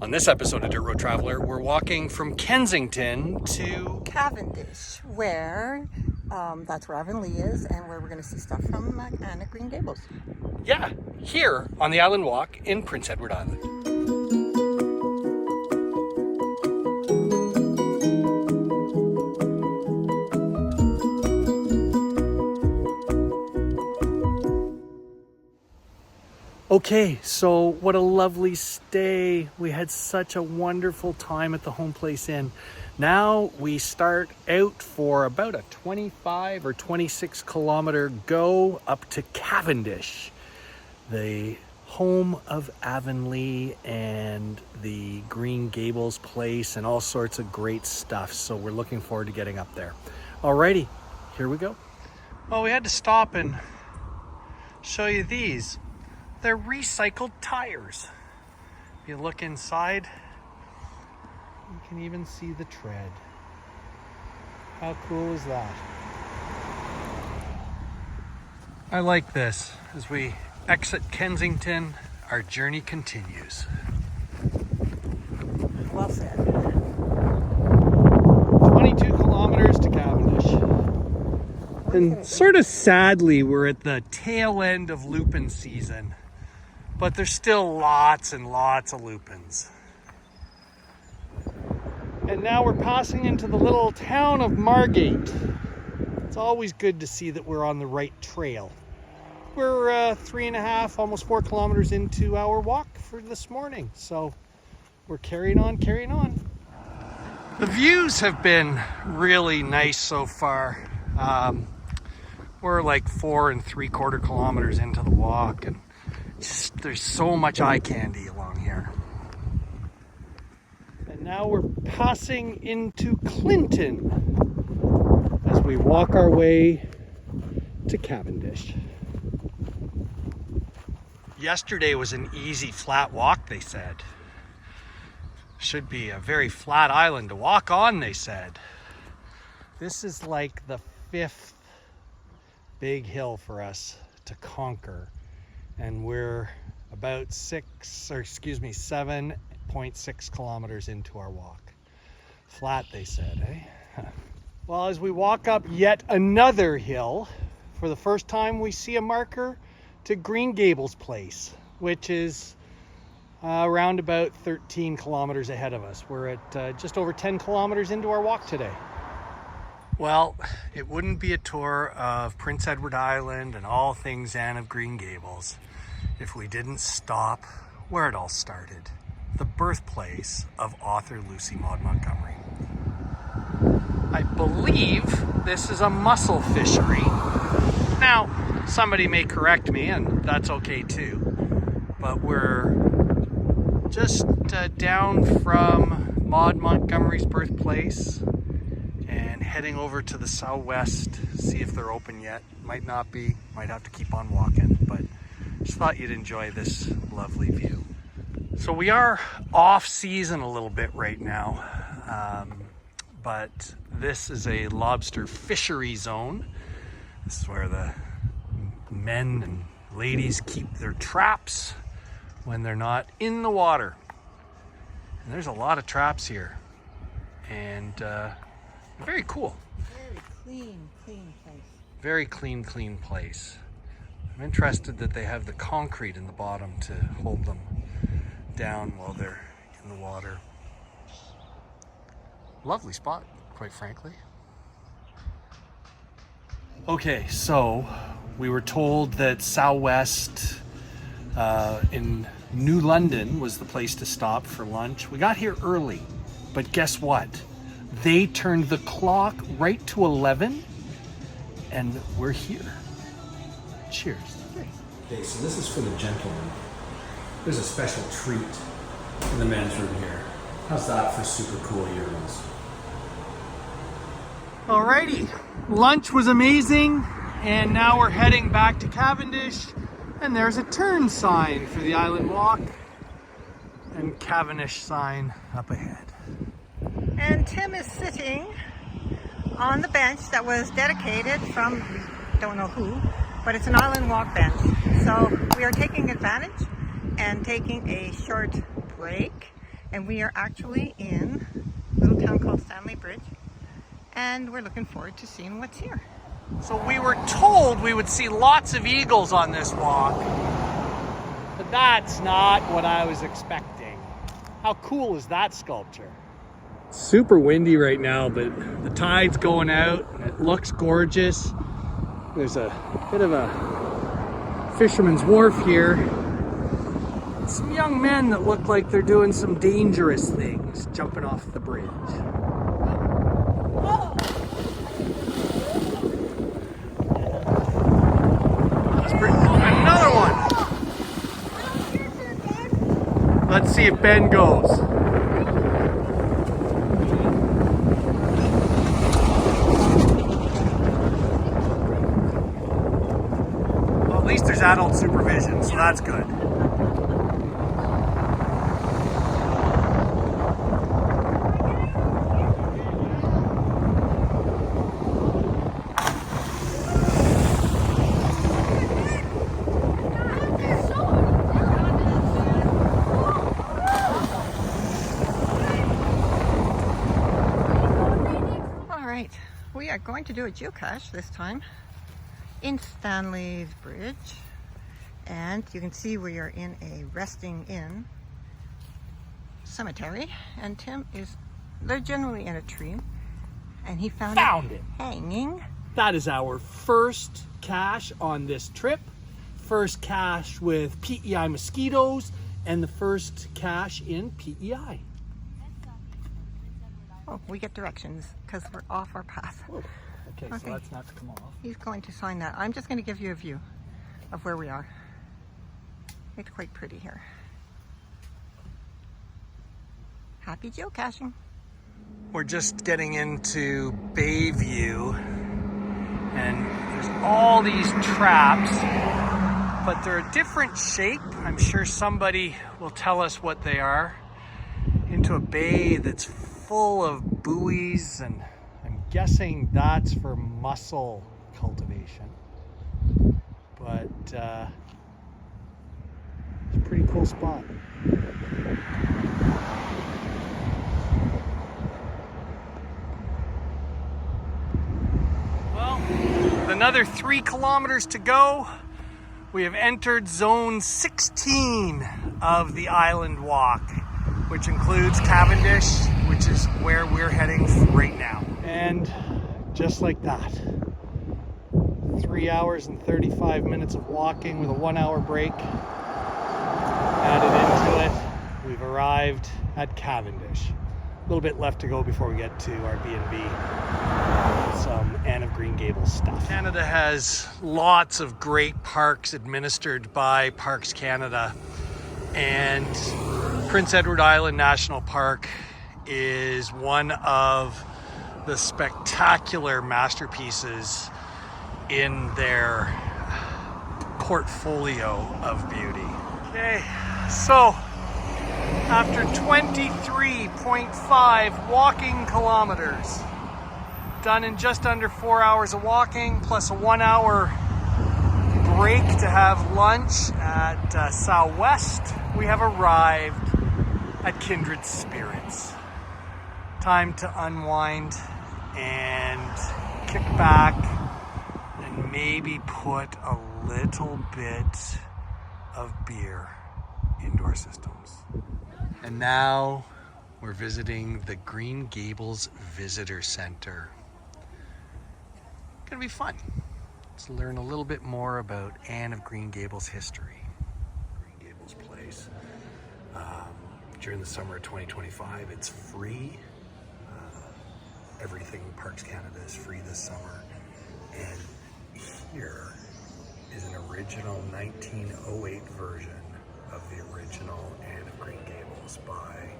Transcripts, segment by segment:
On this episode of Dirt Road Traveler, we're walking from Kensington to Cavendish, where that's where Avonlea is, and where we're going to see stuff from Anna Green Gables. Yeah, here on the Island Walk in Prince Edward Island. Okay, so what a lovely stay. We had such a wonderful time at the Home Place Inn. Now we start out for about a 25 or 26 kilometer go up to Cavendish, the home of Avonlea and the Green Gables place and all sorts of great stuff. So we're looking forward to getting up there. Alrighty, here we go. Well, we had to stop and show you these. They're recycled tires. If you look inside, you can even see the tread. How cool is that? I like this. As we exit Kensington, our journey continues. Well said. 22 kilometers to Cavendish. And sort of sadly, we're at the tail end of lupin season. But there's still lots and lots of lupins. And now we're passing into the little town of Margate. It's always good to see that we're on the right trail. We're 3.5, almost 4 kilometers into our walk for this morning. So we're carrying on. The views have been really nice so far. We're like 4 3/4 kilometers into the walk, and there's so much eye candy along here. And now we're passing into Clinton as we walk our way to Cavendish. Yesterday was an easy flat walk, they said. Should be a very flat island to walk on, they said. This is like the 5th big hill for us to conquer. And we're about 7.6 kilometers into our walk. Flat, they said, eh? Well, as we walk up yet another hill, for the first time we see a marker to Green Gables place, which is around about 13 kilometers ahead of us. We're at just over 10 kilometers into our walk today. Well, it wouldn't be a tour of Prince Edward Island and all things Anne of Green Gables if we didn't stop where it all started, the birthplace of author Lucy Maud Montgomery. I believe this is a mussel fishery. Now, somebody may correct me, and that's okay too, but we're just down from Maud Montgomery's birthplace and heading over to the Sou'West, see if they're open yet. Might not be, might have to keep on walking, but just thought you'd enjoy this lovely view. So we are off season a little bit right now, but this is a lobster fishery zone. This is where the men and ladies keep their traps when they're not in the water. And there's a lot of traps here, and very cool. Very clean place. Very clean place. I'm interested that they have the concrete in the bottom to hold them down while they're in the water. Lovely spot, quite frankly. Okay, so we were told that Sou'West in New London was the place to stop for lunch. We got here early, but guess what? They turned the clock right to 11, and we're here. Cheers. Okay, so this is for the gentlemen. There's a special treat in the men's room here. How's that for super cool earrings? Alrighty, lunch was amazing, and now we're heading back to Cavendish, and there's a turn sign for the Island Walk, and Cavendish sign up ahead. And Tim is sitting on the bench that was dedicated from, don't know who, but it's an Island Walk bench. So we are taking advantage and taking a short break And we are actually in a little town called Stanley Bridge, and we're looking forward to seeing what's here. So we were told we would see lots of eagles on this walk, but that's not what I was expecting. How cool is that sculpture? Super windy right now, but the tide's going out and it looks gorgeous. There's a bit of a fisherman's wharf here. Some young men that look like they're doing some dangerous things, jumping off the bridge. Another one. Let's see if Ben goes. Well, at least there's adult supervision, so that's good. We are going to do a geocache this time in Stanley's Bridge, and you can see we are in a resting in cemetery, and they're generally in a tree, and he found it hanging. That is our first cache on this trip, first cache with PEI mosquitoes, and the first cache in PEI. Oh, we get directions because we're off our path. Okay, so that's not to come off. He's going to sign that. I'm just going to give you a view of where we are. It's quite pretty here. Happy geocaching. We're just getting into Bayview, and there's all these traps, but they're a different shape. I'm sure somebody will tell us what they are. Into a bay that's full of buoys, and I'm guessing that's for mussel cultivation. But it's a pretty cool spot. Well, with another 3 kilometers to go, we have entered zone 16 of the island walk, which includes Cavendish, which is where we're heading right now. And just like that, 3 hours and 35 minutes of walking with a 1 hour break added into it, we've arrived at Cavendish. A little bit left to go before we get to our B&B. Some Anne of Green Gables stuff. Canada has lots of great parks administered by Parks Canada, and Prince Edward Island National Park is one of the spectacular masterpieces in their portfolio of beauty. Okay, so after 23.5 walking kilometers, done in just under 4 hours of walking, plus a 1 hour break to have lunch at Sou'West, we have arrived at Kindred Spirits. Time to unwind and kick back and maybe put a little bit of beer into our systems. And now we're visiting the Green Gables Visitor Center. Gonna be fun. Let's learn a little bit more about Anne of Green Gables history. Green Gables Place. During the summer of 2025, it's free. Everything Parks Canada is free this summer. And here is an original 1908 version of the original Anne of Green Gables by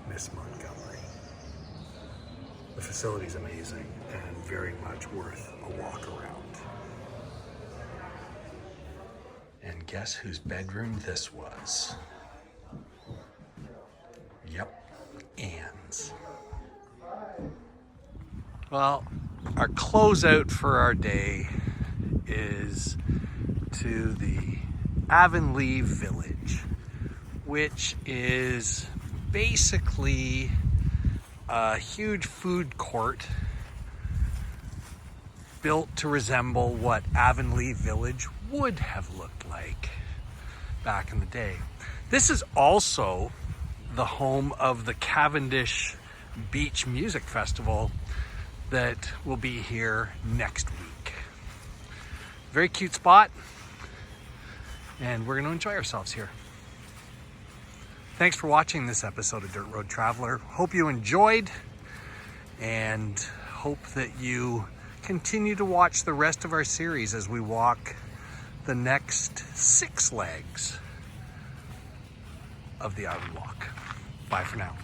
Miss Montgomery. The facility's amazing and very much worth a walk around. And guess whose bedroom this was? Yep, Anne's. Well, our closeout for our day is to the Avonlea Village, which is basically a huge food court built to resemble what Avonlea Village would have looked like back in the day. This is also the home of the Cavendish Beach Music Festival that will be here next week. Very cute spot, and we're going to enjoy ourselves here. Thanks for watching this episode of Dirt Road Traveler. Hope you enjoyed, and hope that you continue to watch the rest of our series as we walk the next 6 legs of the Island Walk. Bye for now.